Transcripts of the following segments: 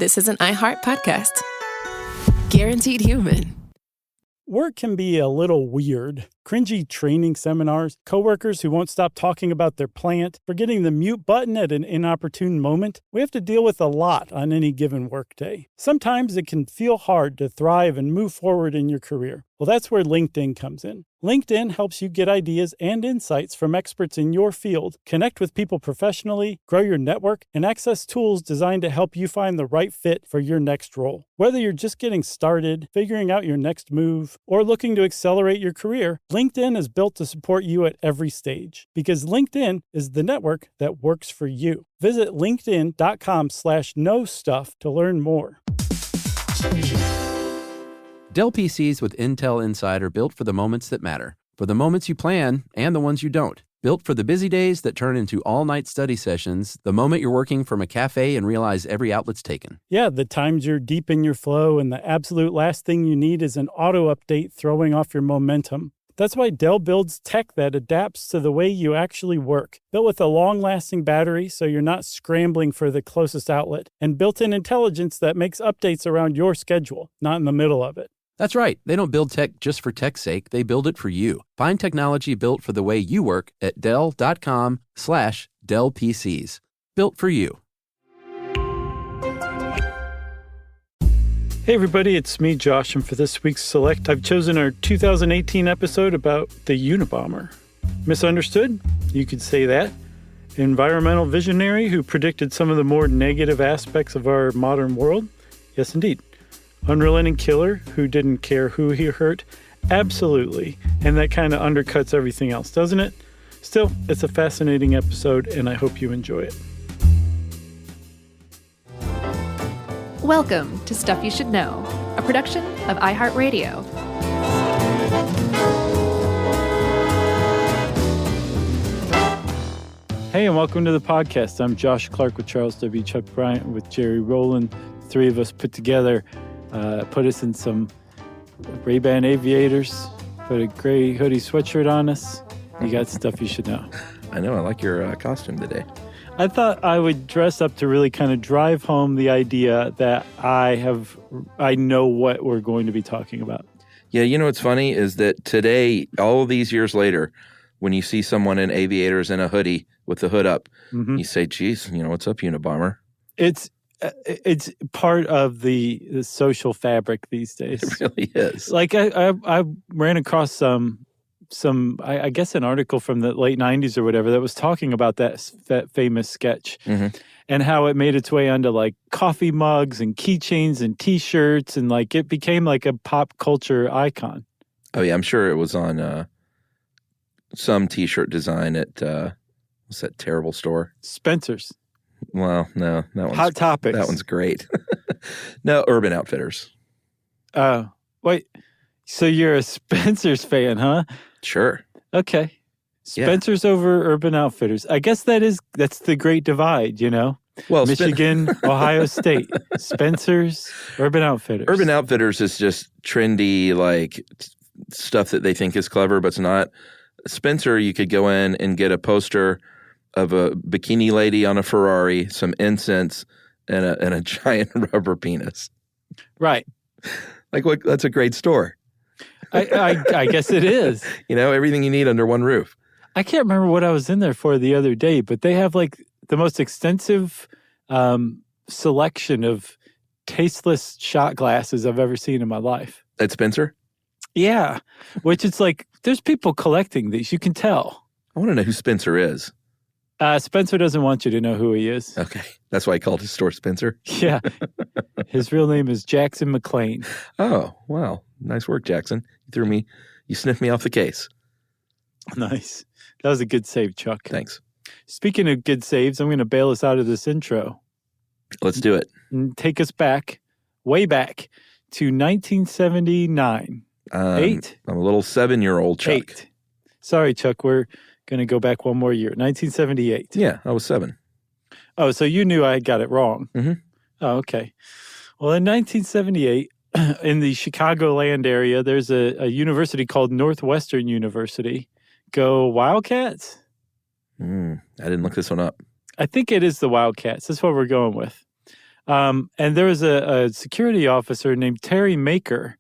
this is an iHeart podcast. Guaranteed human. Work can be a little weird. Cringy training seminars, coworkers who won't stop talking about their plant, forgetting the mute button at an inopportune moment. We have to deal with a lot on any given workday. Sometimes it can feel hard to thrive and move forward in your career. Well, that's where LinkedIn comes in. LinkedIn helps you get ideas and insights from experts in your field, connect with people professionally, grow your network, and access tools designed to help you find the right fit for your next role. Whether you're just getting started, figuring out your next move, or looking to accelerate your career, LinkedIn is built to support you at every stage because LinkedIn is the network that works for you. Visit linkedin.com/knowstuff to learn more. Dell PCs with Intel Inside are built for the moments that matter, for the moments you plan and the ones you don't. Built for the busy days that turn into all-night study sessions, the moment you're working from a cafe and realize every outlet's taken. Yeah, the times you're deep in your flow and the absolute last thing you need is an auto update throwing off your momentum. That's why Dell builds tech that adapts to the way you actually work. Built with a long-lasting battery so you're not scrambling for the closest outlet, and built-in intelligence that makes updates around your schedule, not in the middle of it. That's right. They don't build tech just for tech's sake. They build it for you. Find technology built for the way you work at Dell.com/Dell PCs. Built for you. Hey everybody, it's me, Josh, and for this week's Select, I've chosen our 2018 episode about the Unabomber. Misunderstood? You could say that. Environmental visionary who predicted some of the more negative aspects of our modern world? Yes, indeed. Unrelenting killer who didn't care who he hurt? Absolutely. And that kind of undercuts everything else, doesn't it? Still, it's a fascinating episode, and I hope you enjoy it. Welcome to Stuff You Should Know, a production of iHeartRadio. Hey, and welcome to the podcast. I'm Josh Clark with Charles W. Chuck Bryant with Jerry Rowland. Three of us put together, put us in some Ray-Ban aviators, put a gray hoodie sweatshirt on us. You got stuff you should know. I know. I like your costume today. I thought I would dress up to really kind of drive home the idea that I know what we're going to be talking about. Yeah, you know what's funny is that today, all these years later, when you see someone in aviators and a hoodie with the hood up, you say, geez, what's up, Unabomber? It's part of the social fabric these days. It really is. Like I ran across some I guess an article from the late 90s or whatever that was talking about that famous sketch and how it made its way onto like coffee mugs and keychains and T-shirts and like it became like a pop culture icon. Oh yeah, I'm sure it was on some T-shirt design at what's that terrible store? Spencer's. Well, no, that one's Hot Topics. That one's great. No, Urban Outfitters. Oh, wait. So you're a Spencer's fan, huh? Sure. Okay. Spencer's over Urban Outfitters. I guess that's the great divide, Well, Michigan, Ohio State, Spencer's, Urban Outfitters. Urban Outfitters is just trendy, like stuff that they think is clever, but it's not. Spencer, you could go in and get a poster of a bikini lady on a Ferrari, some incense, and a giant rubber penis. Right. Like what? That's a great store. I guess it is. Everything you need under one roof. I can't remember what I was in there for the other day, but they have like the most extensive selection of tasteless shot glasses I've ever seen in my life. At Spencer? Yeah, which it's like there's people collecting these. You can tell. I want to know who Spencer is. Spencer doesn't want you to know who he is. Okay. That's why he called his store Spencer? Yeah. His real name is Jackson McLean. Oh, wow. Nice work, Jackson. You sniffed me off the case. Nice. That was a good save, Chuck. Thanks. Speaking of good saves, I'm going to bail us out of this intro. Let's do it. And take us back, way back, to 1979. I'm a little 7-year-old Chuck. 8. Sorry, Chuck. We're going to go back one more year. 1978. Yeah, I was 7. Oh, so you knew I got it wrong. Mm-hmm. Oh, okay. Well, in 1978, in the Chicagoland area, there's a university called Northwestern University. Go Wildcats? I didn't look this one up. I think it is the Wildcats. That's what we're going with. And there was a security officer named Terry Maker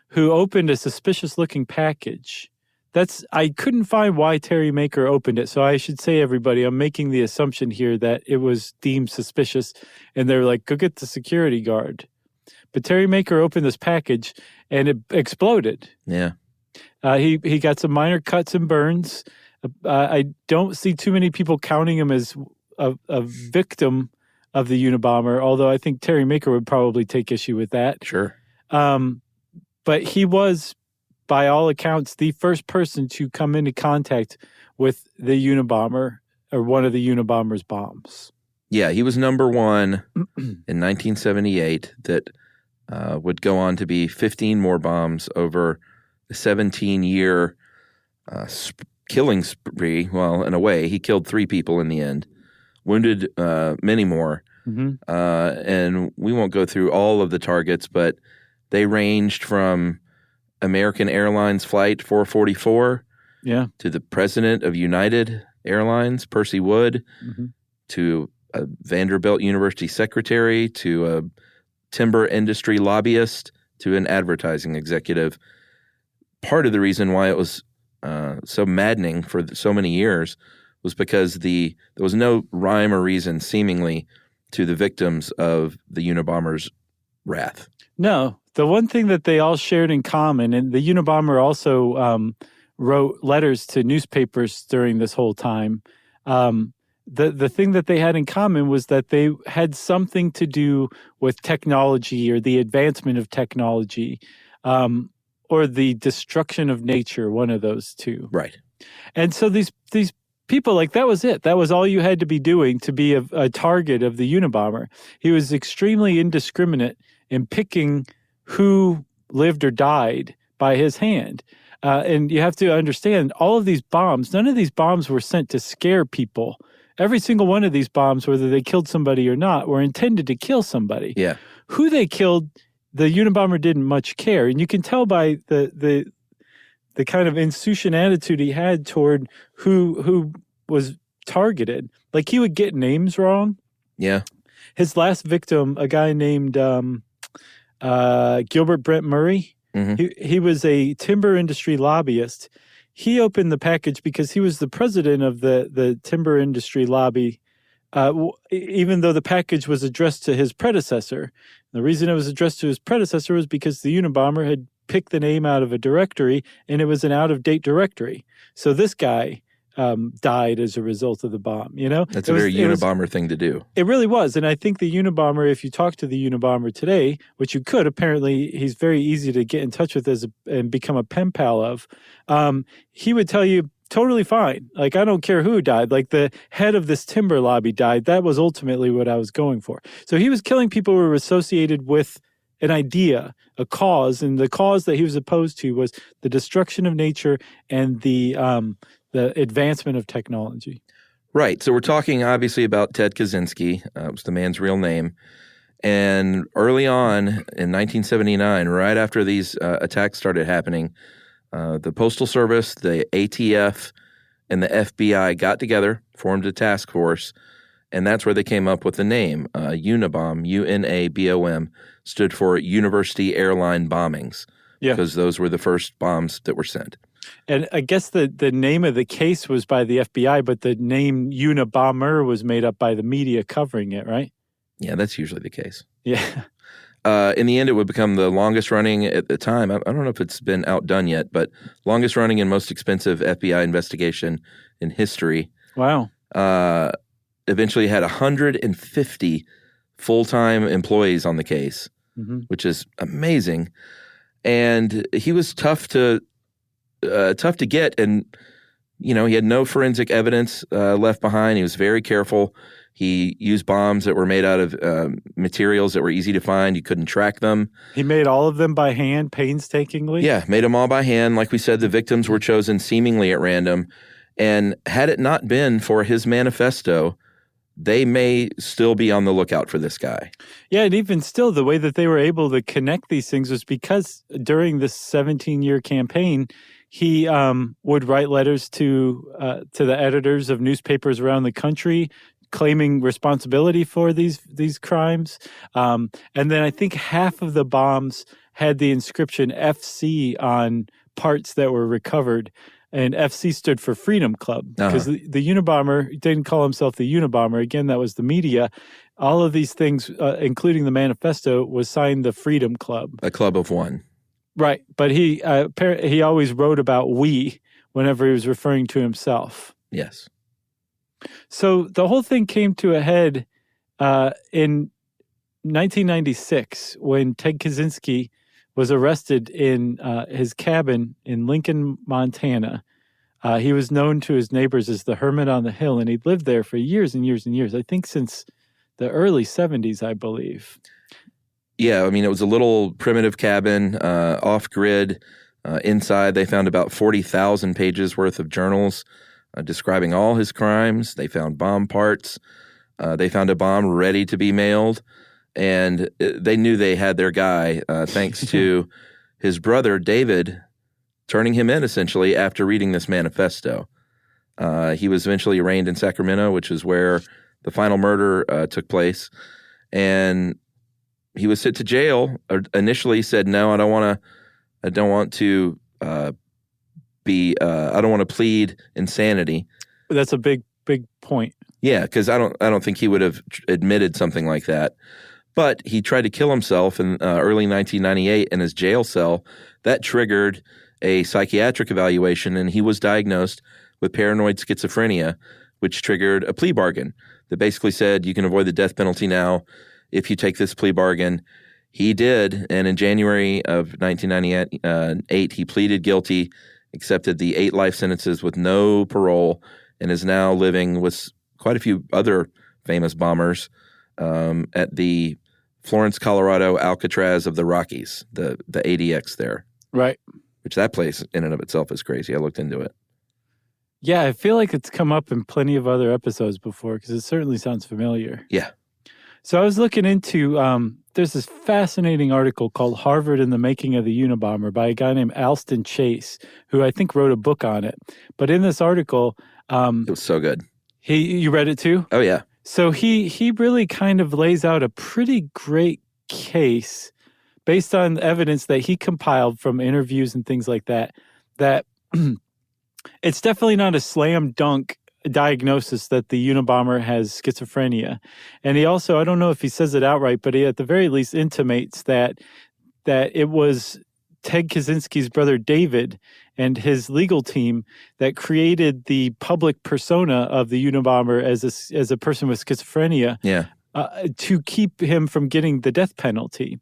who opened a suspicious-looking package. I couldn't find why Terry Maker opened it, so I should say, everybody, I'm making the assumption here that it was deemed suspicious, and they're like, go get the security guard. But Terry Maker opened this package, and it exploded. Yeah. He got some minor cuts and burns. I don't see too many people counting him as a victim of the Unabomber, although I think Terry Maker would probably take issue with that. Sure. But he was, by all accounts, the first person to come into contact with the Unabomber or one of the Unabomber's bombs. Yeah, he was number one in 1978 that would go on to be 15 more bombs over a 17-year killing spree. Well, in a way, he killed 3 people in the end, wounded many more. Mm-hmm. And we won't go through all of the targets, but they ranged from American Airlines Flight 444 to the president of United Airlines, Percy Wood, to a Vanderbilt University secretary, to a timber industry lobbyist, to an advertising executive. Part of the reason why it was so maddening for so many years was because there was no rhyme or reason, seemingly, to the victims of the Unabomber's wrath. No. The one thing that they all shared in common, and the Unabomber also wrote letters to newspapers during this whole time, the thing that they had in common was that they had something to do with technology or the advancement of technology or the destruction of nature, one of those two. Right. And so these people, like, that was it. That was all you had to be doing to be a target of the Unabomber. He was extremely indiscriminate in picking who lived or died by his hand. And you have to understand, all of these bombs, none of these bombs were sent to scare people. Every single one of these bombs, whether they killed somebody or not, were intended to kill somebody. Yeah. Who they killed, the Unabomber didn't much care. And you can tell by the kind of insouciant attitude he had toward who was targeted. Like, he would get names wrong. Yeah. His last victim, a guy named Gilbert Brent Murray, he was a timber industry lobbyist. He opened the package because he was the president of the timber industry lobby, even though the package was addressed to his predecessor. The reason it was addressed to his predecessor was because the Unabomber had picked the name out of a directory, and it was an out-of-date directory. So this guy died as a result of the bomb, you know? That's a very Unabomber thing to do. It really was. And I think the Unabomber, if you talk to the Unabomber today, which you could, apparently he's very easy to get in touch with and become a pen pal of, he would tell you, totally fine. Like, I don't care who died. Like, the head of this timber lobby died. That was ultimately what I was going for. So he was killing people who were associated with an idea, a cause, and the cause that he was opposed to was the destruction of nature and the advancement of technology. Right. So we're talking obviously about Ted Kaczynski. It was the man's real name. And early on in 1979, right after these attacks started happening, the Postal Service, the ATF, and the FBI got together, formed a task force, and that's where they came up with the name. Unabomb, UNABOM, stood for University Airline Bombings, because those were the first bombs that were sent. And I guess the name of the case was by the FBI, but the name Unabomber was made up by the media covering it, right? Yeah, that's usually the case. Yeah. In the end, it would become the longest running at the time. I don't know if it's been outdone yet, but longest running and most expensive FBI investigation in history. Wow. Eventually had 150 full-time employees on the case, which is amazing. And he was tough to get, and he had no forensic evidence left behind. He was very careful. He used bombs that were made out of materials that were easy to find. You couldn't track them. He made all of them by hand, painstakingly? Yeah, made them all by hand. Like we said, the victims were chosen seemingly at random. And had it not been for his manifesto, they may still be on the lookout for this guy. Yeah, and even still, the way that they were able to connect these things was because during this 17-year campaign, he would write letters to the editors of newspapers around the country, claiming responsibility for these crimes. And then I think half of the bombs had the inscription FC on parts that were recovered. And FC stood for Freedom Club, because the Unabomber didn't call himself the Unabomber. Again, that was the media. All of these things, including the manifesto, was signed the Freedom Club. A club of one. Right. But he always wrote about we whenever he was referring to himself. Yes. So the whole thing came to a head in 1996 when Ted Kaczynski was arrested in his cabin in Lincoln, Montana. He was known to his neighbors as the Hermit on the Hill, and he'd lived there for years and years and years. I think since the early 70s, I believe. Yeah, I mean, it was a little primitive cabin, off-grid. Inside, they found about 40,000 pages worth of journals describing all his crimes. They found bomb parts. They found a bomb ready to be mailed. And they knew they had their guy, thanks to his brother, David, turning him in, essentially, after reading this manifesto. He was eventually arraigned in Sacramento, which is where the final murder took place. And he was sent to jail. Initially said, no, I don't want to plead insanity. That's a big point. Yeah, because I don't think he would have admitted something like that. But he tried to kill himself in early 1998 in his jail cell. That triggered a psychiatric evaluation, and he was diagnosed with paranoid schizophrenia, which triggered a plea bargain that basically said you can avoid the death penalty now if you take this plea bargain. He did, and in January of 1998, he pleaded guilty, accepted the 8 life sentences with no parole, and is now living with quite a few other famous bombers at the Florence, Colorado Alcatraz of the Rockies, the ADX there. Right. Which that place in and of itself is crazy. I looked into it. Yeah, I feel like it's come up in plenty of other episodes before because it certainly sounds familiar. Yeah. So I was looking into, there's this fascinating article called Harvard and the Making of the Unabomber by a guy named Alston Chase, who I think wrote a book on it. But in this article... it was so good. You read it too? Oh, yeah. So he really kind of lays out a pretty great case based on evidence that he compiled from interviews and things like that, that it's definitely not a slam dunk diagnosis that the Unabomber has schizophrenia. And he also, I don't know if he says it outright, but he at the very least intimates that it was Ted Kaczynski's brother David and his legal team that created the public persona of the Unabomber as a person with schizophrenia, to keep him from getting the death penalty.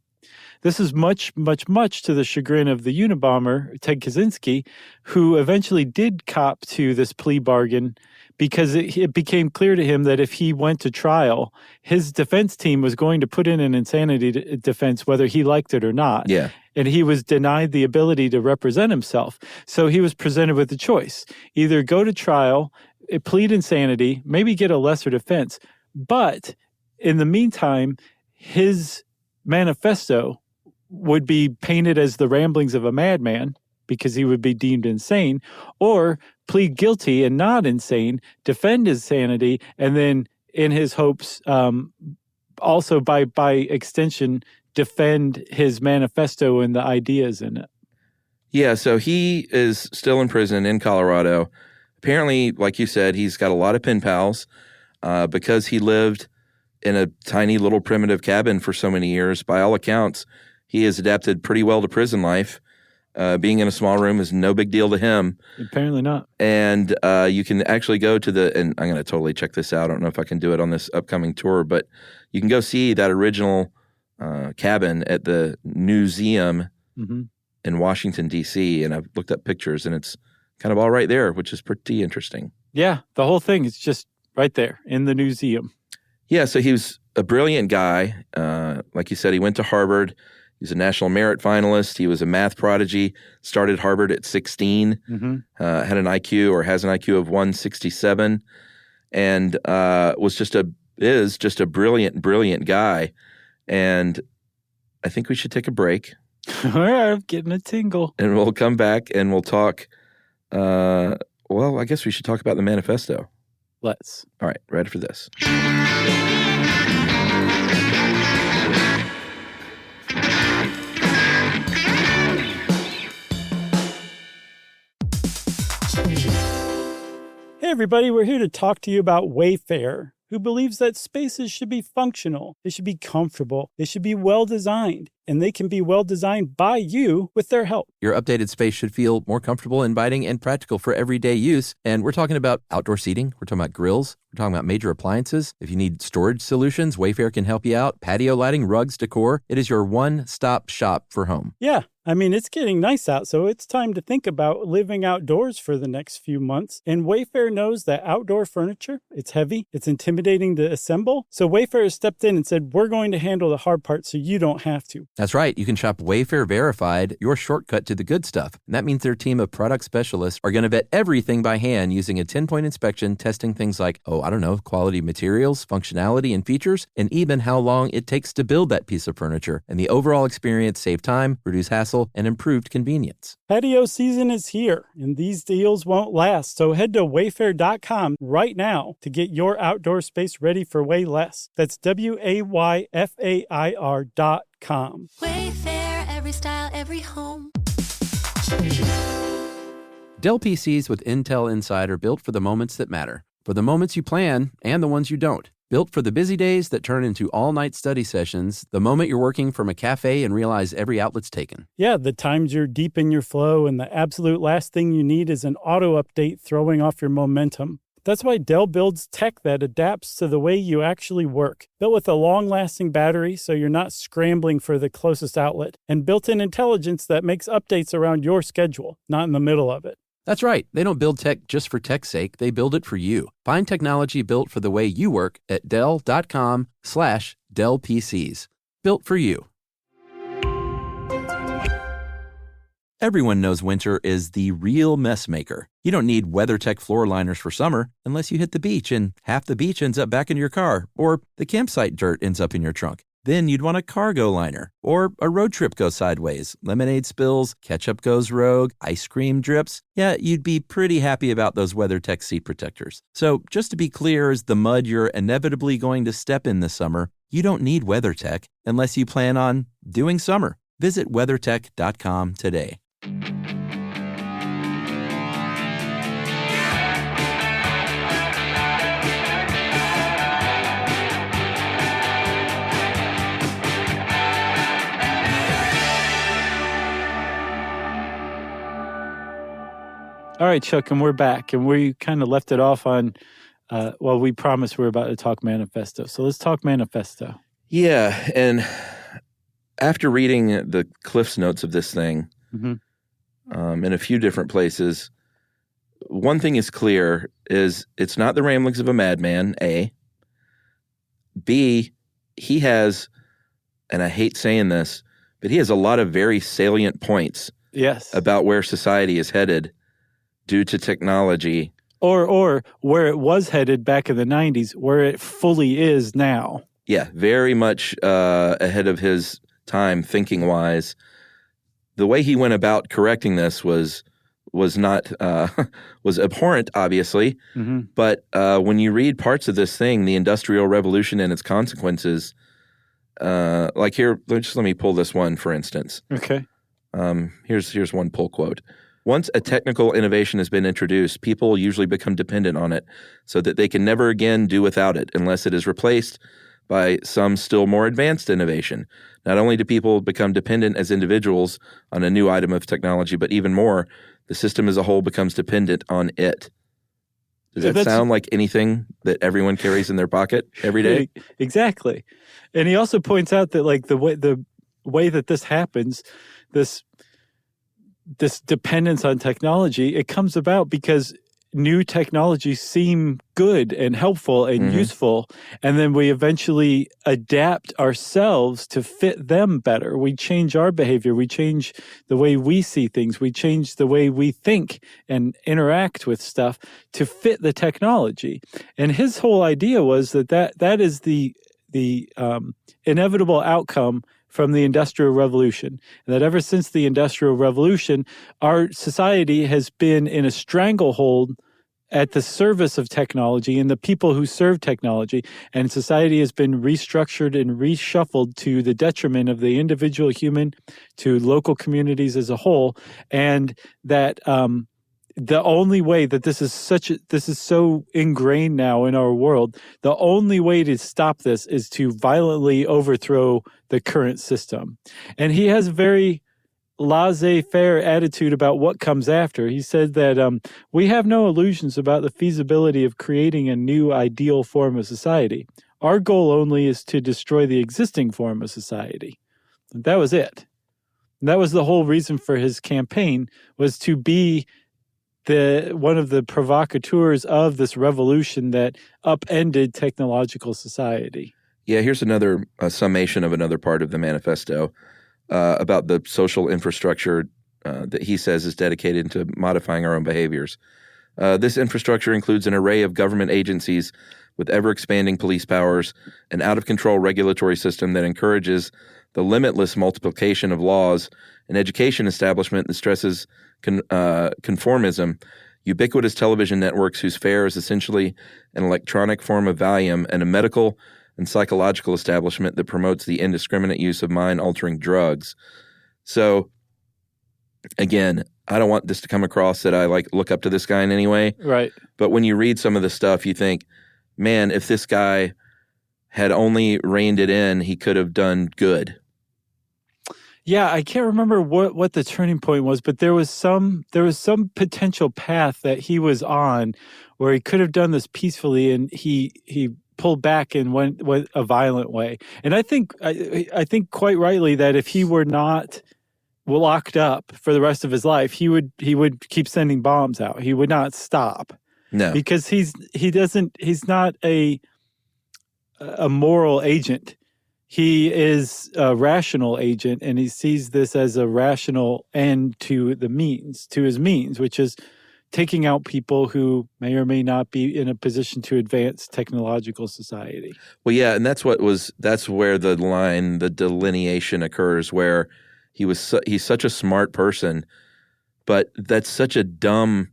This is much, much, much to the chagrin of the Unabomber, Ted Kaczynski, who eventually did cop to this plea bargain because it became clear to him that if he went to trial, his defense team was going to put in an insanity defense whether he liked it or not. Yeah. And he was denied the ability to represent himself. So he was presented with a choice. Either go to trial, plead insanity, maybe get a lesser defense. But in the meantime, his manifesto would be painted as the ramblings of a madman because he would be deemed insane, or plead guilty and not insane, defend his sanity, and then in his hopes, also by extension, defend his manifesto and the ideas in it. Yeah, so he is still in prison in Colorado. Apparently, like you said, he's got a lot of pen pals because he lived in a tiny little primitive cabin for so many years. By all accounts, he has adapted pretty well to prison life. Being in a small room is no big deal to him. Apparently not. And you can actually go to and I'm going to totally check this out. I don't know if I can do it on this upcoming tour, but you can go see that original cabin at the museum in Washington, D.C. And I've looked up pictures, and it's kind of all right there, which is pretty interesting. Yeah, the whole thing is just right there in the museum. Yeah, so he was a brilliant guy. Like you said, he went to Harvard. He was a National Merit finalist. He was a math prodigy, started Harvard at 16, had an IQ or has an IQ of 167, and is just a brilliant, brilliant guy. And I think we should take a break. All right, I'm getting a tingle. And we'll come back and we'll talk. I guess we should talk about the manifesto. Let's. All right, ready for this. Hey everybody, we're here to talk to you about Wayfair, who believes that spaces should be functional, they should be comfortable, they should be well-designed, and they can be well-designed by you with their help. Your updated space should feel more comfortable, inviting, and practical for everyday use. And we're talking about outdoor seating. We're talking about grills. We're talking about major appliances. If you need storage solutions, Wayfair can help you out. Patio lighting, rugs, decor. It is your one-stop shop for home. Yeah, I mean, it's getting nice out, so it's time to think about living outdoors for the next few months. And Wayfair knows that outdoor furniture, it's heavy, it's intimidating to assemble. So Wayfair has stepped in and said, we're going to handle the hard part so you don't have to. That's right. You can shop Wayfair Verified, your shortcut to the good stuff. And that means their team of product specialists are going to vet everything by hand using a 10-point inspection, testing things like, quality materials, functionality, and features, and even how long it takes to build that piece of furniture. And the overall experience save time, reduce hassle, and improved convenience. Patio season is here, and these deals won't last. So head to wayfair.com right now to get your outdoor space ready for way less. That's WAYFAIR.com. Wayfair, every style, every home. Dell PCs with Intel Inside are built for the moments that matter, for the moments you plan and the ones you don't. Built for the busy days that turn into all-night study sessions, the moment you're working from a cafe and realize every outlet's taken. Yeah, the times you're deep in your flow and the absolute last thing you need is an auto update throwing off your momentum. That's why Dell builds tech that adapts to the way you actually work. Built with a long-lasting battery so you're not scrambling for the closest outlet, and built-in intelligence that makes updates around your schedule, not in the middle of it. That's right. They don't build tech just for tech's sake. They build it for you. Find technology built for the way you work at Dell.com/Dell PCs. Built for you. Everyone knows winter is the real mess maker. You don't need WeatherTech floor liners for summer unless you hit the beach and half the beach ends up back in your car, or the campsite dirt ends up in your trunk. Then you'd want a cargo liner, or a road trip goes sideways, lemonade spills, ketchup goes rogue, ice cream drips. Yeah, you'd be pretty happy about those WeatherTech seat protectors. So just to be clear, as the mud you're inevitably going to step in this summer, you don't need WeatherTech unless you plan on doing summer. Visit WeatherTech.com today. All right, Chuck, and we're back. And we kind of left it off on, we promised we were about to talk manifesto. So let's talk manifesto. Yeah, and after reading the Cliff's Notes of this thing in a few different places, one thing is clear is it's not the ramblings of a madman, A. B, he has, and I hate saying this, but he has a lot of very salient points about where society is headed due to technology. Or where it was headed back in the 90s, where it fully is now. Yeah, very much ahead of his time thinking-wise. The way he went about correcting this was not was abhorrent, obviously. But when you read parts of this thing, the Industrial Revolution and its consequences, like here, let me pull this one, for instance. Okay. Here's one pull quote. Once a technical innovation has been introduced, people usually become dependent on it so that they can never again do without it unless it is replaced by some still more advanced innovation. Not only do people become dependent as individuals on a new item of technology, but even more, the system as a whole becomes dependent on it. Does that sound like anything that everyone carries in their pocket every day? Exactly. And he also points out that like the way that this happens, this dependence on technology, it comes about because new technologies seem good and helpful and useful, and then we eventually adapt ourselves to fit them better. We change our behavior. We change the way we see things. We change the way we think and interact with stuff to fit the technology. And his whole idea was that is the inevitable outcome from the Industrial Revolution. And that ever since the Industrial Revolution, our society has been in a stranglehold at the service of technology and the people who serve technology. And society has been restructured and reshuffled to the detriment of the individual human, to local communities as a whole. And that the only way that this is so ingrained now in our world, the only way to stop this is to violently overthrow the current system. And he has a very laissez-faire attitude about what comes after. He said that we have no illusions about the feasibility of creating a new ideal form of society. Our goal only is to destroy the existing form of society. And that was it. And that was the whole reason for his campaign, was to be one of the provocateurs of this revolution that upended technological society. Yeah, here's another summation of another part of the manifesto about the social infrastructure that he says is dedicated to modifying our own behaviors. This infrastructure includes an array of government agencies with ever-expanding police powers, an out-of-control regulatory system that encourages the limitless multiplication of laws, an education establishment that stresses conformism, ubiquitous television networks whose fare is essentially an electronic form of Valium, and a medical and psychological establishment that promotes the indiscriminate use of mind-altering drugs. So, again, I don't want this to come across that I look up to this guy in any way. Right. But when you read some of the stuff, you think, man, if this guy had only reined it in, he could have done good. Yeah, I can't remember what the turning point was, but there was some potential path that he was on where he could have done this peacefully, and he pulled back and went a violent way. And I think quite rightly that if he were not locked up for the rest of his life, he would keep sending bombs out. He would not stop. No, because he's not a moral agent. He is a rational agent, and he sees this as a rational end to his means, which is taking out people who may or may not be in a position to advance technological society. Well, yeah, and that's where the delineation occurs, where he's such a smart person, but that's such a dumb,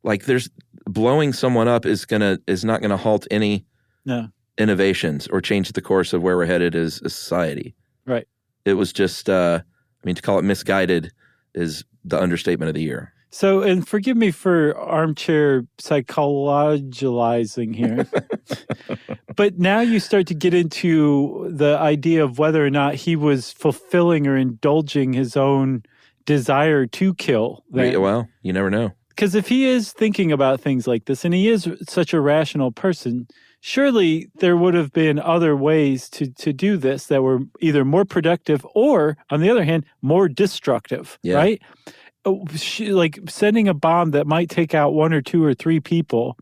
there's blowing someone up is not gonna halt any innovations or change the course of where we're headed as a society. Right. It was just, to call it misguided is the understatement of the year. So, and forgive me for armchair psychologizing here, but now you start to get into the idea of whether or not he was fulfilling or indulging his own desire to kill. Well, you never know. Because if he is thinking about things like this, and he is such a rational person, surely there would have been other ways to do this that were either more productive or, on the other hand, more destructive, right? Like sending a bomb that might take out 1 or 2 or 3 people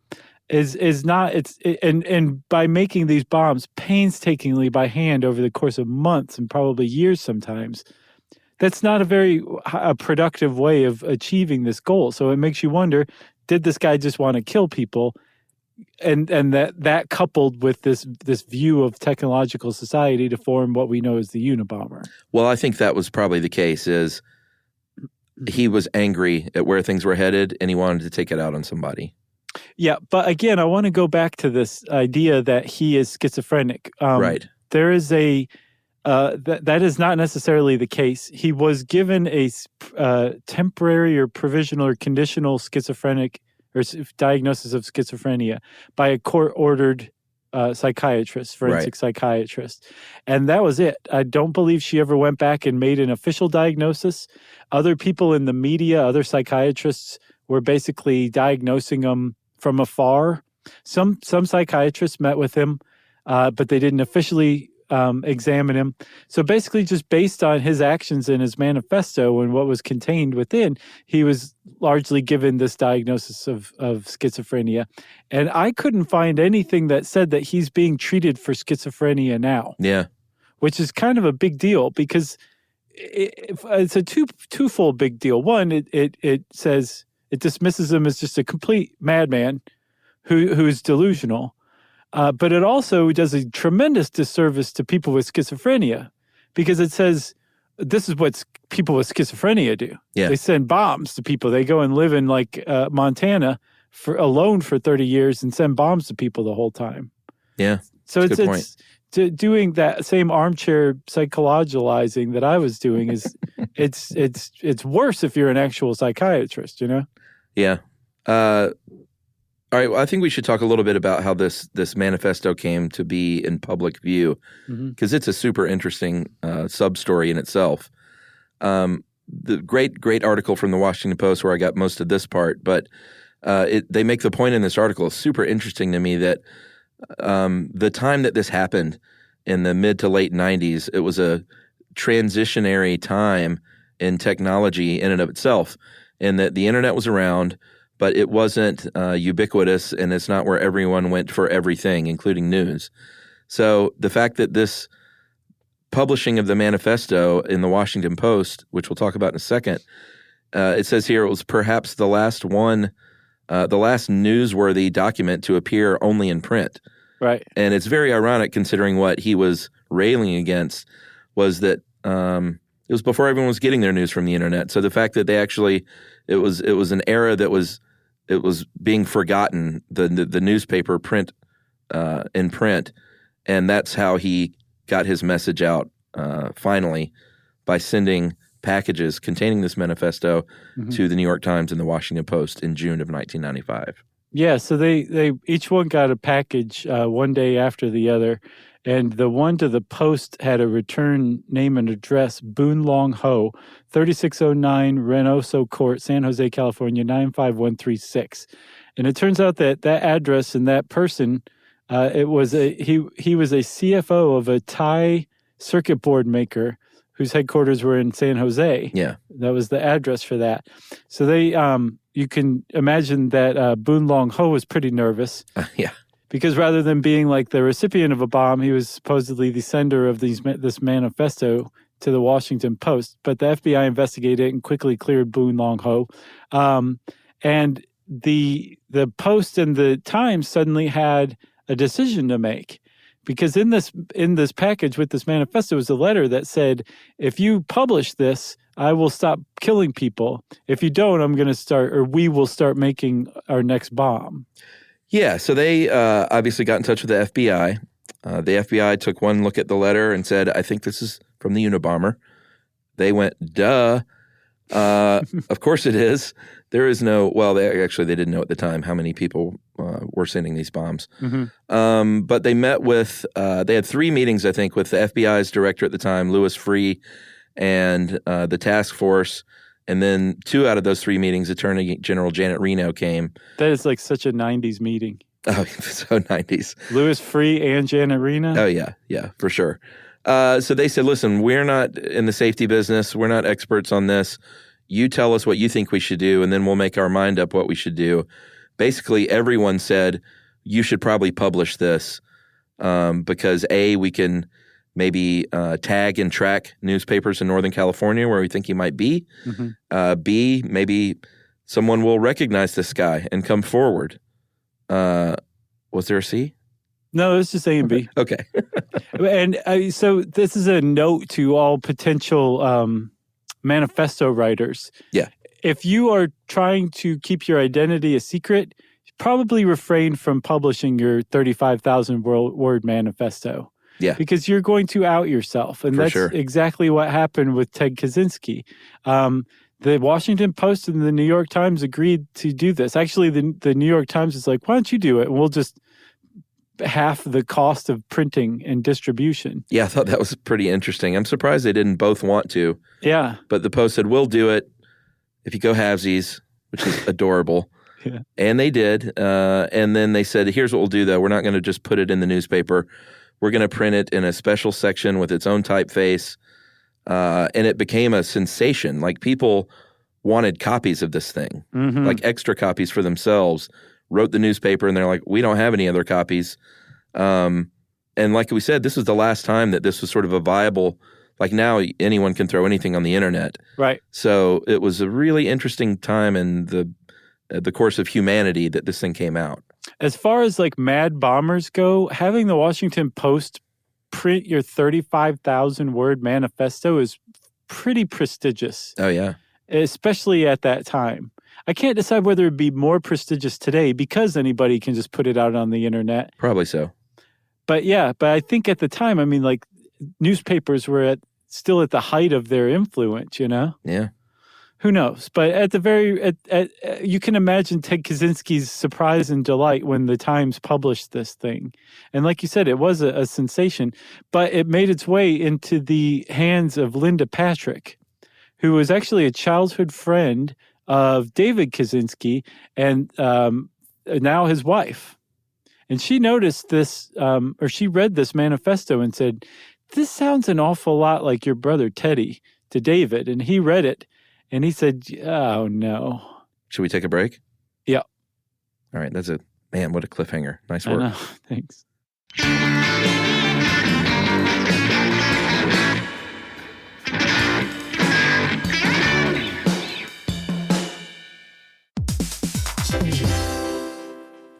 is not, and by making these bombs painstakingly by hand over the course of months and probably years sometimes, that's not a very productive way of achieving this goal. So it makes you wonder, did this guy just want to kill people? And that coupled with this view of technological society to form what we know as the Unabomber. Well, I think that was probably the case, is he was angry at where things were headed and he wanted to take it out on somebody. Yeah, but again, I want to go back to this idea that he is schizophrenic. Right. There is that is not necessarily the case. He was given a temporary or provisional or conditional schizophrenic or diagnosis of schizophrenia by a court-ordered psychiatrist, forensic psychiatrist. And that was it. I don't believe she ever went back and made an official diagnosis. Other people in the media, other psychiatrists, were basically diagnosing him from afar. Some psychiatrists met with him, but they didn't officially examine him. So basically, just based on his actions in his manifesto and what was contained within, he was largely given this diagnosis of schizophrenia. And I couldn't find anything that said that he's being treated for schizophrenia now. Yeah. Which is kind of a big deal, because it's a twofold big deal. One, it says it dismisses him as just a complete madman who's delusional. But it also does a tremendous disservice to people with schizophrenia, because it says this is what people with schizophrenia do. Yeah. They send bombs to people. They go and live in Montana alone for 30 years and send bombs to people the whole time. Yeah. So That's a good point. doing that same armchair psychologizing that I was doing is it's worse if you're an actual psychiatrist, you know? Yeah. All right. Well, I think we should talk a little bit about how this manifesto came to be in public view, because it's a super interesting sub-story in itself. The great article from the Washington Post where I got most of this part, but they make the point in this article, it's super interesting to me, that the time that this happened in the mid to late 90s, it was a transitionary time in technology in and of itself, in that the internet was around, but it wasn't ubiquitous, and it's not where everyone went for everything, including news. So the fact that this publishing of the manifesto in the Washington Post, which we'll talk about in a second, it says here it was perhaps the last newsworthy document to appear only in print. Right. And it's very ironic, considering what he was railing against was that it was before everyone was getting their news from the internet. So the fact that they actually, it was an era that was being forgotten, the newspaper print in print, and that's how he got his message out finally, by sending packages containing this manifesto to the New York Times and the Washington Post in June of 1995. Yeah, so they each one got a package one day after the other, and the one to the Post had a return name and address: Boon Long Ho, 3609 Reynoso Court, San Jose, California, 95136. And it turns out that address and that person, he was a CFO of a Thai circuit board maker whose headquarters were in San Jose. Yeah. That was the address for that. So they, you can imagine that Boon Long Ho was pretty nervous. Yeah. Because rather than being like the recipient of a bomb, he was supposedly the sender of this manifesto to the Washington Post. But the FBI investigated it and quickly cleared Boon Long Ho. And the Post and the Times suddenly had a decision to make. Because in this package with this manifesto was a letter that said, if you publish this, I will stop killing people. If you don't, we will start making our next bomb. Yeah, so they obviously got in touch with the FBI. The FBI took one look at the letter and said, I think this is from the Unabomber. They went, duh. Of course it is. There is no, well, they didn't know at the time how many people were sending these bombs. But they met with, they had 3 meetings, I think, with the FBI's director at the time, Louis Freeh, and the task force. And then 2 out of those 3 meetings, Attorney General Janet Reno came. That is like such a 90s meeting. Oh, so 90s. Louis Freeh and Janet Reno? Oh, yeah, for sure. So they said, listen, we're not in the safety business. We're not experts on this. You tell us what you think we should do, and then we'll make our mind up what we should do. Basically, everyone said, you should probably publish this because, A, we can maybe tag and track newspapers in Northern California where we think he might be. B, maybe someone will recognize this guy and come forward. Was there a C? No, it's just A and B. Okay. And so this is a note to all potential manifesto writers. Yeah. If you are trying to keep your identity a secret, probably refrain from publishing your 35,000 word manifesto. Yeah. Because you're going to out yourself. And that's exactly what happened with Ted Kaczynski. The Washington Post and the New York Times agreed to do this. Actually, the New York Times is like, why don't you do it? And we'll just half the cost of printing and distribution. Yeah, I thought that was pretty interesting. I'm surprised they didn't both want to. Yeah. But the Post said, we'll do it if you go halvesies, which is adorable. Yeah. And they did. And then they said, here's what we'll do, though. We're not going to just put it in the newspaper. We're going to print it in a special section with its own typeface. And it became a sensation. Like, people wanted copies of this thing, like extra copies for themselves, wrote the newspaper, and they're like, we don't have any other copies. And like we said, this was the last time that this was sort of a viable, like, now anyone can throw anything on the internet. Right. So it was a really interesting time in the course of humanity that this thing came out. As far as like mad bombers go, having the Washington Post print your 35,000 word manifesto is pretty prestigious. Oh, yeah. Especially at that time. I can't decide whether it'd be more prestigious today because anybody can just put it out on the internet. Probably so. But I think at the time, I mean, like newspapers were still at the height of their influence, you know? Yeah. Who knows? But at the you can imagine Ted Kaczynski's surprise and delight when the Times published this thing. And like you said, it was a sensation, but it made its way into the hands of Linda Patrick, who was actually a childhood friend of David Kaczynski and now his wife. And she noticed this, or she read this manifesto and said, "This sounds an awful lot like your brother Teddy," to David. And he read it. And he said, "Oh, no." Should we take a break? Yeah. All right. That's it. Man, what a cliffhanger. Nice work. I know. Thanks.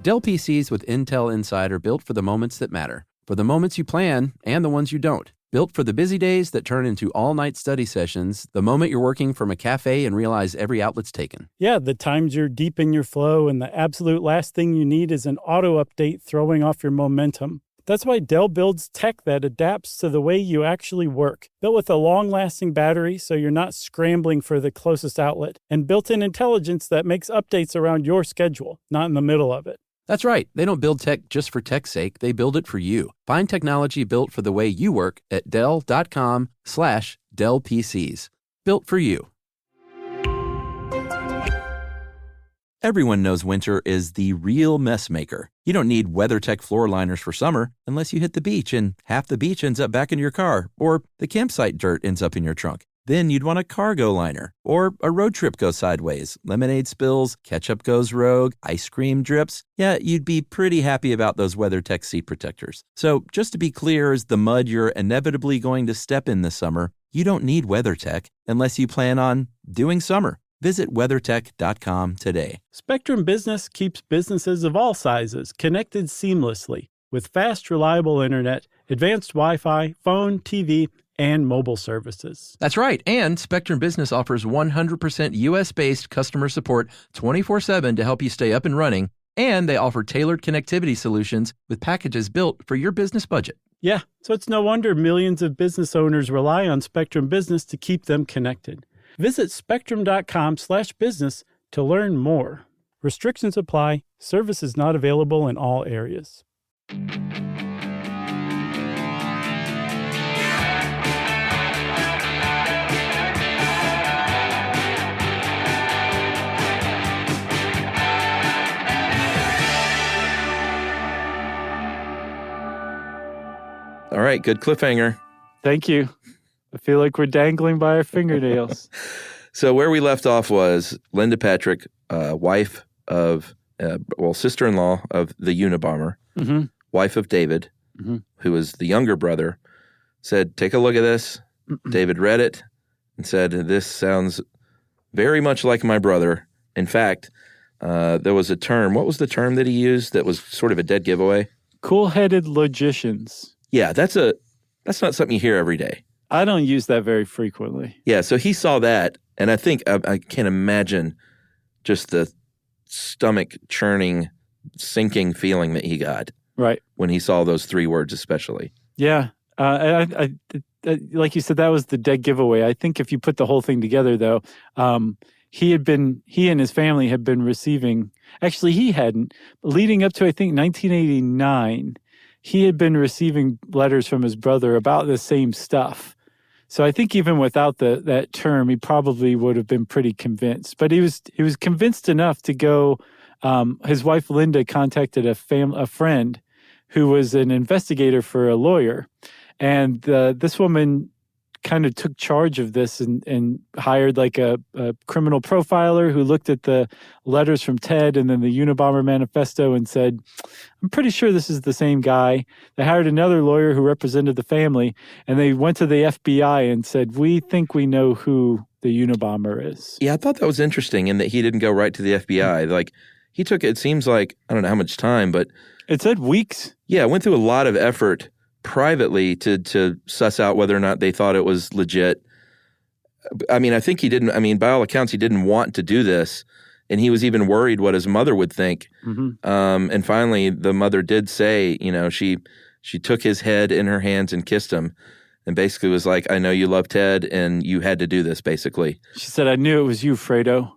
Dell PCs with Intel Inside are built for the moments that matter, for the moments you plan and the ones you don't. Built for the busy days that turn into all-night study sessions, the moment you're working from a cafe and realize every outlet's taken. Yeah, the times you're deep in your flow and the absolute last thing you need is an auto update throwing off your momentum. That's why Dell builds tech that adapts to the way you actually work. Built with a long-lasting battery so you're not scrambling for the closest outlet, and built-in intelligence that makes updates around your schedule, not in the middle of it. That's right. They don't build tech just for tech's sake. They build it for you. Find technology built for the way you work at Dell.com/Dell PCs. Built for you. Everyone knows winter is the real mess maker. You don't need WeatherTech floor liners for summer unless you hit the beach and half the beach ends up back in your car, or the campsite dirt ends up in your trunk. Then you'd want a cargo liner, or a road trip goes sideways, lemonade spills, ketchup goes rogue, ice cream drips. Yeah, you'd be pretty happy about those WeatherTech seat protectors. So just to be clear, as the mud you're inevitably going to step in this summer, you don't need WeatherTech unless you plan on doing summer. Visit WeatherTech.com today. Spectrum Business keeps businesses of all sizes connected seamlessly with fast, reliable internet, advanced Wi-Fi, phone, TV, and mobile services. That's right. And Spectrum Business offers 100% U.S.-based customer support 24/7 to help you stay up and running. And they offer tailored connectivity solutions with packages built for your business budget. Yeah, so it's no wonder millions of business owners rely on Spectrum Business to keep them connected. Visit spectrum.com/business to learn more. Restrictions apply. Services not available in all areas. All right. Good cliffhanger. Thank you. I feel like we're dangling by our fingernails. So where we left off was Linda Patrick, wife of, sister-in-law of the Unabomber, wife of David, who was the younger brother, said, "Take a look at this." David read it and said, "This sounds very much like my brother." In fact, there was a term. What was the term that he used that was sort of a dead giveaway? Cool-headed logicians. Yeah, that's not something you hear every day. I don't use that very frequently. Yeah, so he saw that, and I think I can't imagine just the stomach churning, sinking feeling that he got Right. when he saw those three words, especially. Yeah. I like you said, that was the dead giveaway. I think if you put the whole thing together, though, he and his family had been receiving, actually he hadn't, leading up to, I think, 1989, he had been receiving letters from his brother about the same stuff. So I think even without that term, he probably would have been pretty convinced. But he was convinced enough to go. His wife Linda contacted a friend who was an investigator for a lawyer, and this woman kind of took charge of this and hired like a criminal profiler who looked at the letters from Ted and then the Unabomber manifesto and said, "I'm pretty sure this is the same guy." They hired another lawyer who represented the family, and they went to the FBI and said, "We think we know who the Unabomber is." Yeah, I thought that was interesting in that he didn't go right to the FBI. Like, he took, it seems like, I don't know how much time, but It said weeks. yeah, went through a lot of effort privately to suss out whether or not they thought it was legit. I mean, I think he didn't, by all accounts, he didn't want to do this And he was even worried what his mother would think. Mm-hmm. And finally, the mother did say, she took his head in her hands and kissed him, and basically was like, I know you love Ted, and you had to do this, basically. She said, I knew it was you, Fredo.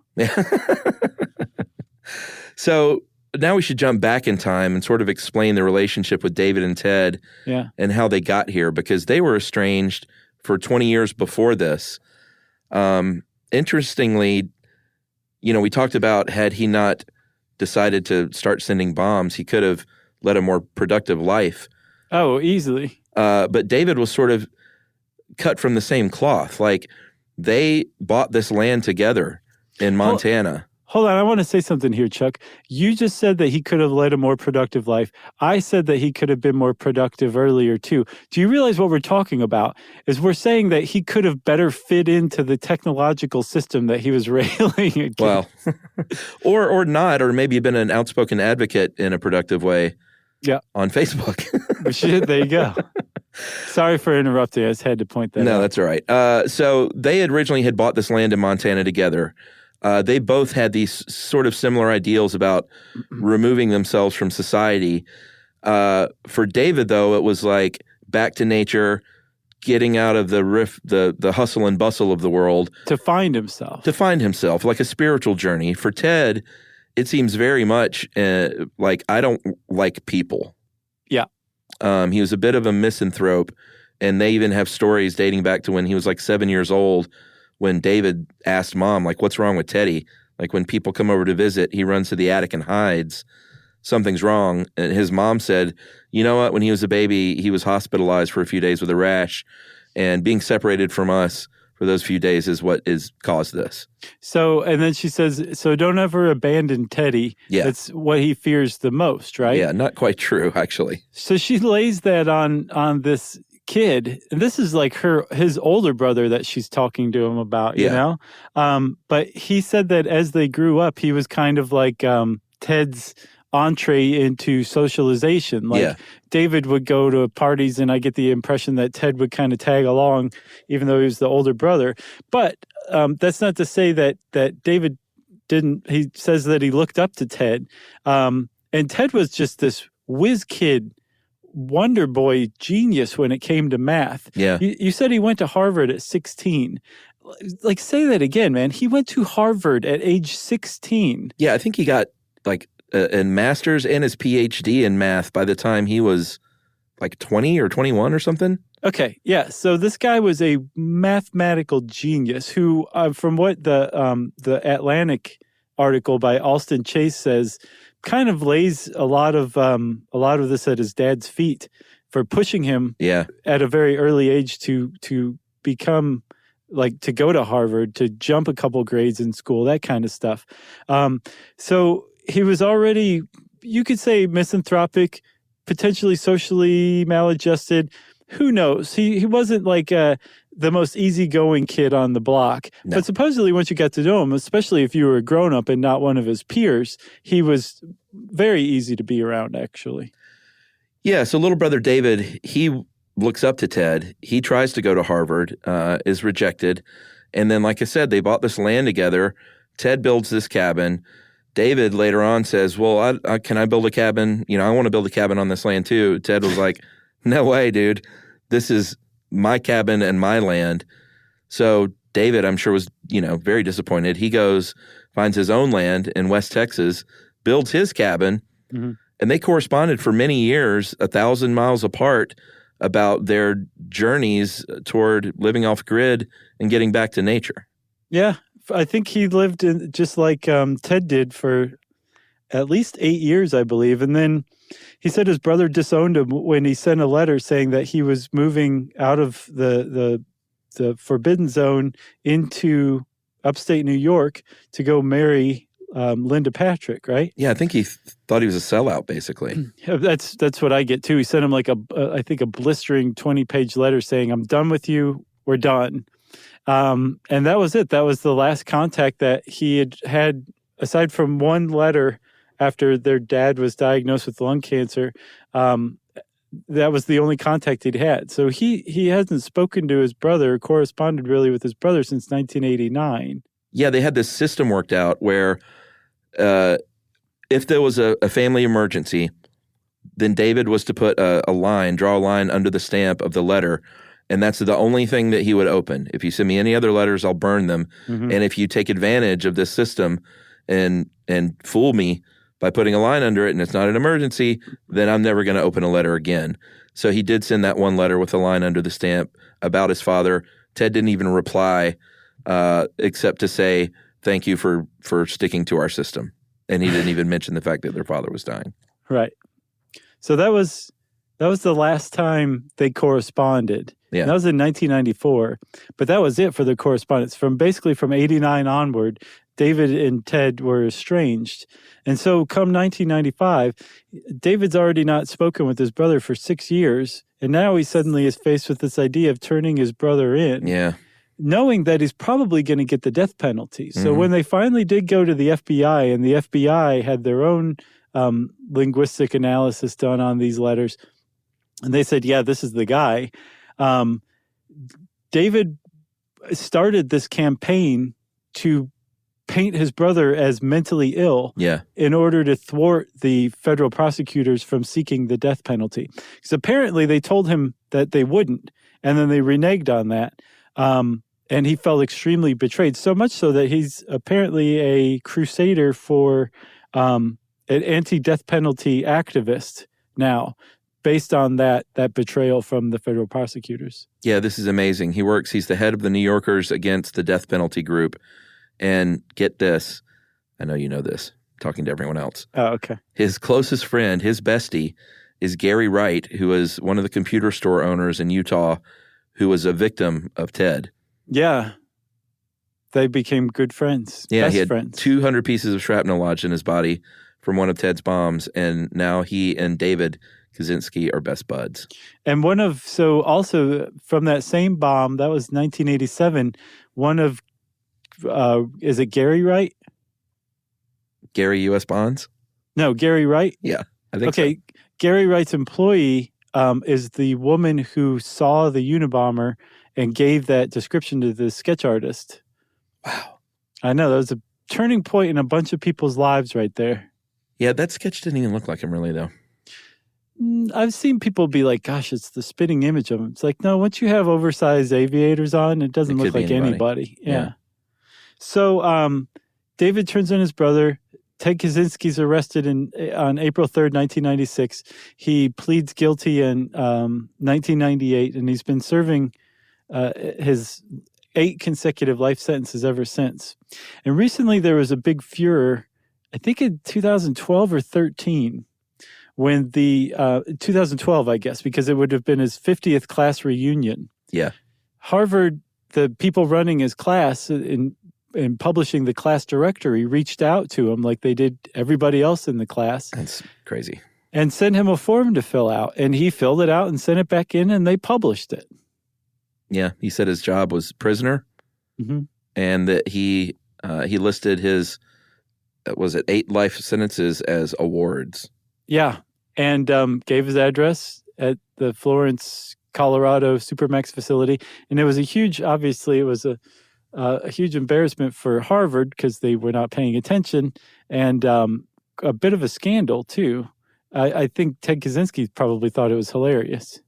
So now we should jump back in time and sort of explain the relationship with David and Ted and how they got here, because they were estranged for 20 years before this. Interestingly, we talked about, had he not decided to start sending bombs, he could have led a more productive life. Oh, easily. But David was sort of cut from the same cloth. Like, they bought this land together in Montana. Hold on, I want to say something here, Chuck. You just said that he could have led a more productive life. I said that he could have been more productive earlier, too. Do you realize what we're talking about? Is we're saying that he could have better fit into the technological system that he was railing against. Well, or not, or maybe been an outspoken advocate in a productive way on Facebook. There you go. Sorry for interrupting. I just had to point that out. No, that's all right. So they originally had bought this land in Montana together. They both had these sort of similar ideals about removing themselves from society. For David, though, it was like back to nature, getting out of the hustle and bustle of the world. To find himself, like a spiritual journey. For Ted, it seems very much like, I don't like people. Yeah. He was a bit of a misanthrope, and they even have stories dating back to when he was like 7 years old, when David asked Mom, like, what's wrong with Teddy? Like, when people come over to visit, he runs to the attic and hides. Something's wrong. And his mom said, you know what? When he was a baby, he was hospitalized for a few days with a rash, and being separated from us for those few days is what has caused this. So, and then she says, so don't ever abandon Teddy. Yeah. That's what he fears the most, right? Yeah, not quite true, actually. So she lays that on this kid, and this is like his older brother that she's talking to him about, you know? But he said that as they grew up, he was kind of like Ted's entree into socialization. Like, David would go to parties, and I get the impression that Ted would kind of tag along, even though he was the older brother. But that's not to say that David didn't. He says that he looked up to Ted. And Ted was just this whiz kid, wonder boy genius when it came to math. Yeah. You said he went to Harvard at 16. Like, say that again, man. He went to Harvard at age 16. Yeah, I think he got like a master's and his PhD in math by the time he was like 20 or 21 or something. Okay, yeah. So this guy was a mathematical genius who, from what the Atlantic article by Alston Chase says, kind of lays a lot of this at his dad's feet for pushing him at a very early age to become, like, to go to Harvard, to jump a couple grades in school, that kind of stuff. So he was already, you could say, misanthropic, potentially socially maladjusted. Who knows? He wasn't like the most easygoing kid on the block. No. But supposedly once you got to know him, especially if you were a grown-up and not one of his peers, he was very easy to be around, actually. Yeah, so little brother David, he looks up to Ted. He tries to go to Harvard, is rejected. And then, like I said, they bought this land together. Ted builds this cabin. David later on says, well, can I build a cabin? I want to build a cabin on this land too. Ted was like, no way, dude. This is my cabin and my land. So David, I'm sure, was, very disappointed. He goes, finds his own land in West Texas, builds his cabin, and they corresponded for many years, 1,000 miles apart, about their journeys toward living off grid and getting back to nature. Yeah. I think he lived in just like Ted did for at least 8 years, I believe. And then he said his brother disowned him when he sent a letter saying that he was moving out of the forbidden zone into upstate New York to go marry Linda Patrick, right? Yeah, I think he thought he was a sellout, basically. That's what I get too. He sent him like I think a blistering 20-page letter saying, "I'm done with you. We're done." And that was it. That was the last contact that he had, aside from one letter after their dad was diagnosed with lung cancer. That was the only contact he'd had. So he hasn't spoken to his brother, corresponded really with his brother since 1989. Yeah, they had this system worked out where if there was a family emergency, then David was to put draw a line under the stamp of the letter, and that's the only thing that he would open. If you send me any other letters, I'll burn them. Mm-hmm. And if you take advantage of this system and fool me by putting a line under it and it's not an emergency, then I'm never going to open a letter again. So he did send that one letter with a line under the stamp about his father. Ted didn't even reply except to say, thank you for sticking to our system. And he didn't even mention the fact that their father was dying. Right. So that was the last time they corresponded. Yeah. That was in 1994. But that was it for the correspondence. From 89 onward, David and Ted were estranged. And so come 1995, David's already not spoken with his brother for 6 years. And now he suddenly is faced with this idea of turning his brother in. Yeah. Knowing that he's probably going to get the death penalty. So when they finally did go to the FBI, and the FBI had their own linguistic analysis done on these letters, and they said, yeah, this is the guy. David started this campaign to paint his brother as mentally ill in order to thwart the federal prosecutors from seeking the death penalty. Because apparently they told him that they wouldn't, and then they reneged on that. And he felt extremely betrayed, so much so that he's apparently a crusader for an anti-death penalty activist now, based on that betrayal from the federal prosecutors. Yeah, this is amazing. He's the head of the New Yorkers Against the Death Penalty group. And get this, I know you know this, talking to everyone else. Oh, okay. His closest friend, his bestie, is Gary Wright, who is one of the computer store owners in Utah, who was a victim of Ted. Yeah. They became good friends. Yeah, best he had friends. 200 pieces of shrapnel lodged in his body from one of Ted's bombs, and now he and David Kaczynski are best buds. And also from that same bomb, that was 1987, one of, is it Gary Wright? Gary U.S. Bonds? No, Gary Wright? Yeah, I think okay, so. Gary Wright's employee is the woman who saw the Unabomber and gave that description to the sketch artist. Wow. I know, that was a turning point in a bunch of people's lives right there. Yeah, that sketch didn't even look like him really, though. I've seen people be like, gosh, it's the spitting image of him. It's like, no, once you have oversized aviators on, it doesn't look like anybody. Yeah. So David turns in his brother. Ted Kaczynski's arrested on April 3rd, 1996. He pleads guilty in 1998, and he's been serving his 8 consecutive life sentences ever since. And recently there was a big furor, I think in 2012 or 13, when 2012, I guess, because it would have been his 50th class reunion. Yeah. Harvard, the people running his class in publishing the class directory, reached out to him like they did everybody else in the class. That's crazy. And sent him a form to fill out. And he filled it out and sent it back in, and they published it. Yeah, he said his job was prisoner, and that he listed his, 8 life sentences as awards. Yeah, and gave his address at the Florence, Colorado Supermax facility. And it was a huge embarrassment for Harvard because they were not paying attention, and a bit of a scandal, too. I think Ted Kaczynski probably thought it was hilarious.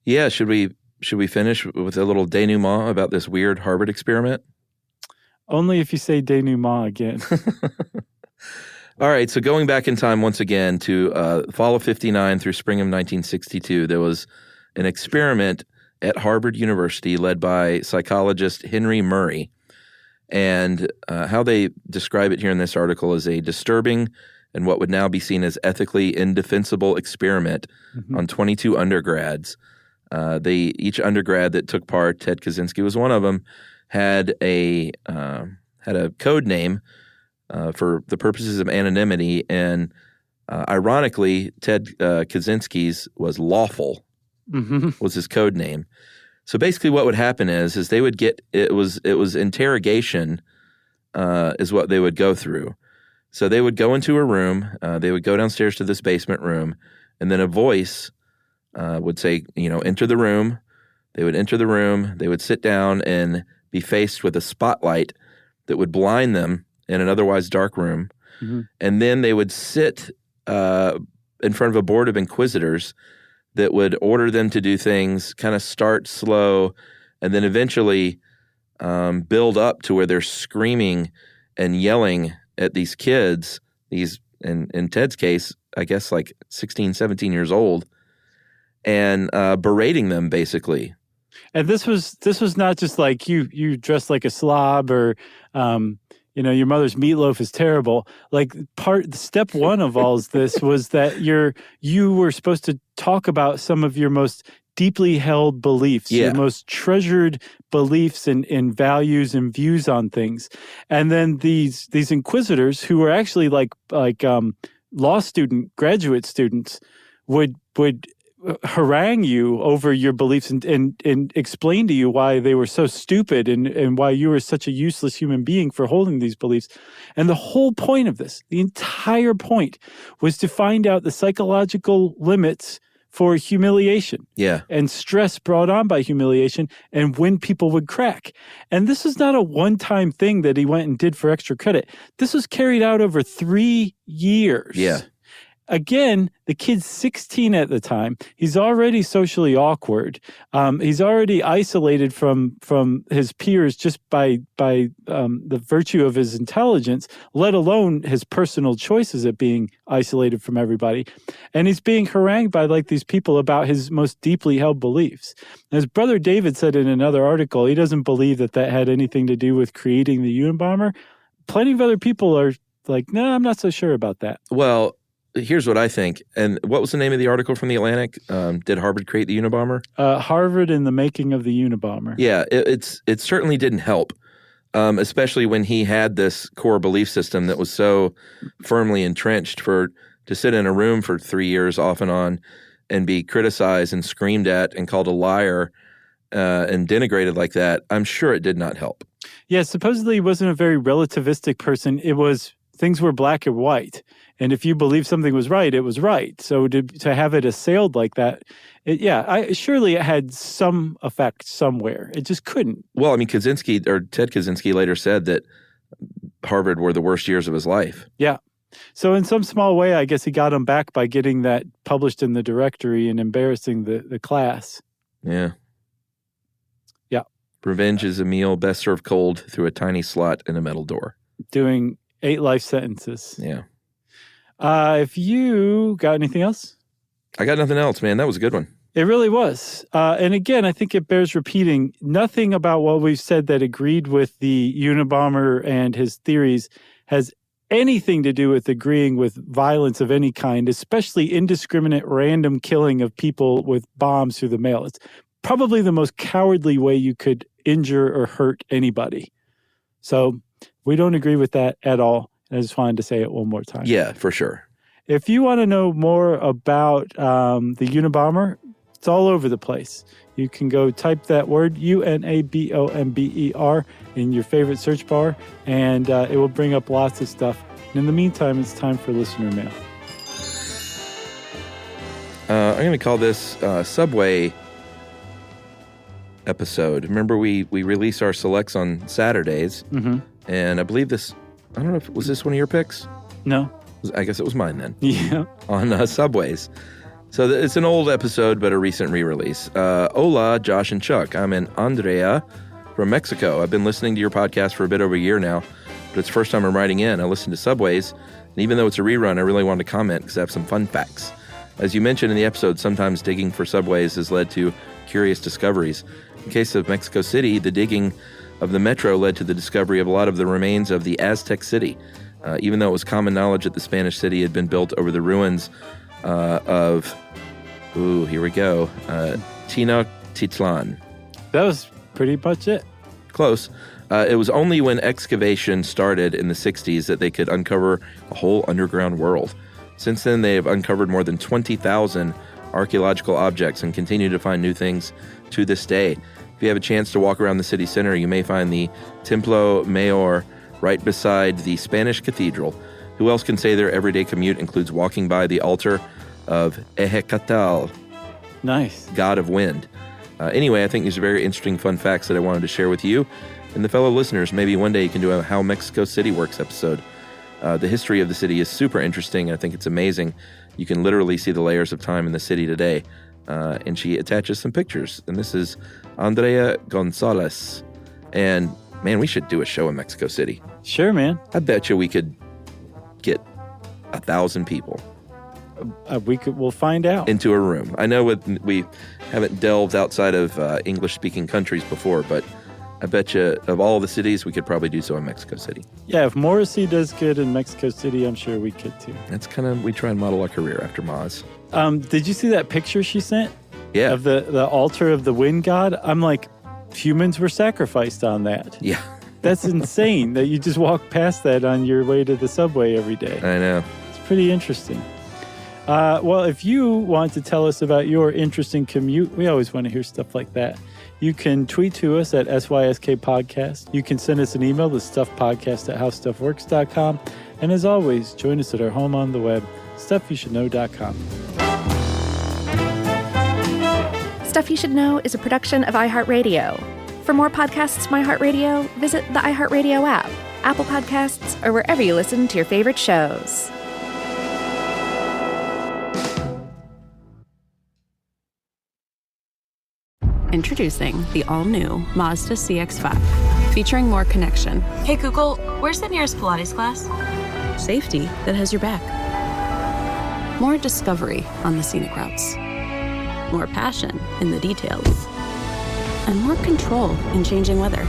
Yeah, should we finish with a little denouement about this weird Harvard experiment? Only if you say denouement again. All right, so going back in time once again to fall of 59 through spring of 1962, there was an experiment at Harvard University led by psychologist Henry Murray. And how they describe it here in this article is a disturbing and what would now be seen as ethically indefensible experiment on 22 undergrads. Each undergrad that took part, Ted Kaczynski was one of them, had a code name for the purposes of anonymity, and ironically, Ted Kaczynski's was Lawful, was his code name. So basically, what would happen is they would get it was interrogation is what they would go through. So they would go into a room, they would go downstairs to this basement room, and then a voice would say, enter the room. They would enter the room. They would sit down and be faced with a spotlight that would blind them in an otherwise dark room. And then they would sit in front of a board of inquisitors that would order them to do things, kind of start slow, and then eventually build up to where they're screaming and yelling at these kids, these, in Ted's case, I guess like 16, 17 years old, and berating them basically. And this was not just like you dressed like a slob or your mother's meatloaf is terrible. Like step one of all of this was that you were supposed to talk about some of your most deeply held beliefs, your most treasured beliefs and values and views on things. And then these inquisitors who were actually like law student, graduate students would harangue you over your beliefs and explain to you why they were so stupid and why you were such a useless human being for holding these beliefs. And the whole point of this, the entire point, was to find out the psychological limits for humiliation and stress brought on by humiliation and when people would crack. And this is not a one-time thing that he went and did for extra credit. This was carried out over 3 years. Yeah. Again, the kid's 16 at the time. He's already socially awkward. He's already isolated from his peers just by the virtue of his intelligence, let alone his personal choices at being isolated from everybody. And he's being harangued by like these people about his most deeply held beliefs. As Brother David said in another article, he doesn't believe that had anything to do with creating the Unabomber. Plenty of other people are like, no, I'm not so sure about that. Well, here's what I think. And what was the name of the article from The Atlantic? Did Harvard create the Unabomber? Harvard in the Making of the Unabomber. Yeah, it certainly didn't help, especially when he had this core belief system that was so firmly entrenched. To sit in a room for 3 years off and on and be criticized and screamed at and called a liar and denigrated like that, I'm sure it did not help. Yeah, supposedly he wasn't a very relativistic person. It was things were black and white. And if you believe something was right, it was right. So to have it assailed like that, surely it had some effect somewhere. It just couldn't. Well, I mean, Ted Kaczynski later said that Harvard were the worst years of his life. Yeah. So in some small way, I guess he got him back by getting that published in the directory and embarrassing the class. Yeah. Yeah. Revenge is a meal best served cold through a tiny slot in a metal door. Doing 8 life sentences. Yeah. If you got anything else? I got nothing else, man. That was a good one. It really was. And again, I think it bears repeating. Nothing about what we've said that agreed with the Unabomber and his theories has anything to do with agreeing with violence of any kind, especially indiscriminate random killing of people with bombs through the mail. It's probably the most cowardly way you could injure or hurt anybody. So we don't agree with that at all. I just wanted to say it one more time. Yeah, for sure. If you want to know more about the Unabomber, it's all over the place. You can go type that word, Unabomber, in your favorite search bar, and it will bring up lots of stuff. And in the meantime, it's time for listener mail. I'm going to call this Subway episode. Remember, we release our selects on Saturdays, and I believe this... I don't know was this one of your picks? No. I guess it was mine then. Yeah. On Subways. So it's an old episode, but a recent re-release. Hola, Josh and Chuck. I'm an Andrea from Mexico. I've been listening to your podcast for a bit over a year now, but it's the first time I'm writing in. I listened to Subways, and even though it's a rerun, I really wanted to comment because I have some fun facts. As you mentioned in the episode, sometimes digging for subways has led to curious discoveries. In the case of Mexico City, the digging of the metro led to the discovery of a lot of the remains of the Aztec city, even though it was common knowledge that the Spanish city had been built over the ruins of, here we go, Tenochtitlan. That was pretty much it. Close. It was only when excavation started in the 60s that they could uncover a whole underground world. Since then, they have uncovered more than 20,000 archaeological objects and continue to find new things to this day. If you have a chance to walk around the city center, you may find the Templo Mayor right beside the Spanish cathedral. Who else can say their everyday commute includes walking by the altar of Ehecatl, nice, god of wind? Anyway, I think these are very interesting, fun facts that I wanted to share with you and the fellow listeners. Maybe one day you can do a How Mexico City Works episode. The history of the city is super interesting. I think it's amazing. You can literally see the layers of time in the city today. And she attaches some pictures. And this is Andrea Gonzalez. And man, we should do a show in Mexico City. Sure, man. I bet you we could get 1,000 people. We'll find out. Into a room. I know we haven't delved outside of English-speaking countries before, but I bet you of all the cities, we could probably do so in Mexico City. Yeah, if Morrissey does good in Mexico City, I'm sure we could too. That's kind of, we try and model our career after Maz. Did you see that picture she sent? Yeah. Of the altar of the wind god? I'm like, humans were sacrificed on that. Yeah. That's insane that you just walk past that on your way to the subway every day. I know. It's pretty interesting. Well, if you want to tell us about your interesting commute, we always want to hear stuff like that. You can tweet to us at SYSK Podcast. You can send us an email to stuffpodcast@howstuffworks.com. And as always, join us at our home on the web, stuffyoushouldknow.com. Stuff You Should Know is a production of iHeartRadio. For more podcasts from iHeartRadio, visit the iHeartRadio app, Apple Podcasts, or wherever you listen to your favorite shows. Introducing the all-new Mazda CX-5, featuring more connection. Hey Google, where's the nearest Pilates class? Safety that has your back. More discovery on the scenic routes. More passion in the details. And more control in changing weather.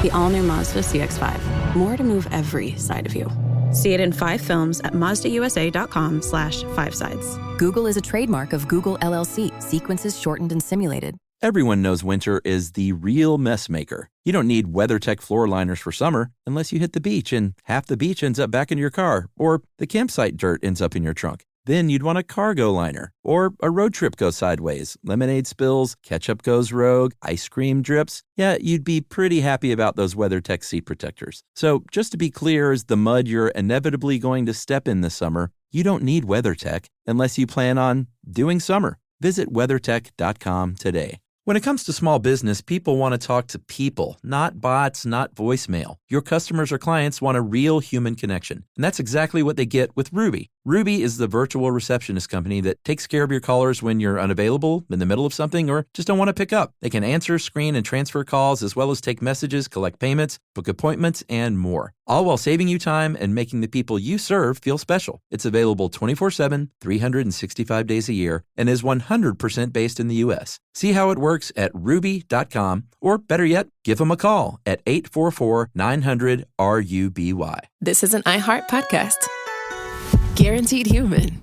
The all-new Mazda CX-5. More to move every side of you. See it in 5 films at MazdaUSA.com/5sides. Google is a trademark of Google LLC. Sequences shortened and simulated. Everyone knows winter is the real mess maker. You don't need WeatherTech floor liners for summer unless you hit the beach and half the beach ends up back in your car, or the campsite dirt ends up in your trunk. Then you'd want a cargo liner, or a road trip goes sideways, lemonade spills, ketchup goes rogue, ice cream drips. Yeah, you'd be pretty happy about those WeatherTech seat protectors. So just to be clear, as the mud you're inevitably going to step in this summer, you don't need WeatherTech unless you plan on doing summer. Visit WeatherTech.com today. When it comes to small business, people want to talk to people, not bots, not voicemail. Your customers or clients want a real human connection. And that's exactly what they get with Ruby. Ruby is the virtual receptionist company that takes care of your callers when you're unavailable, in the middle of something, or just don't want to pick up. They can answer, screen, and transfer calls, as well as take messages, collect payments, book appointments, and more. All while saving you time and making the people you serve feel special. It's available 24/7, 365 days a year, and is 100% based in the U.S. See how it works at ruby.com, or better yet, give them a call at 844-900-RUBY. This is an iHeart podcast. Guaranteed human.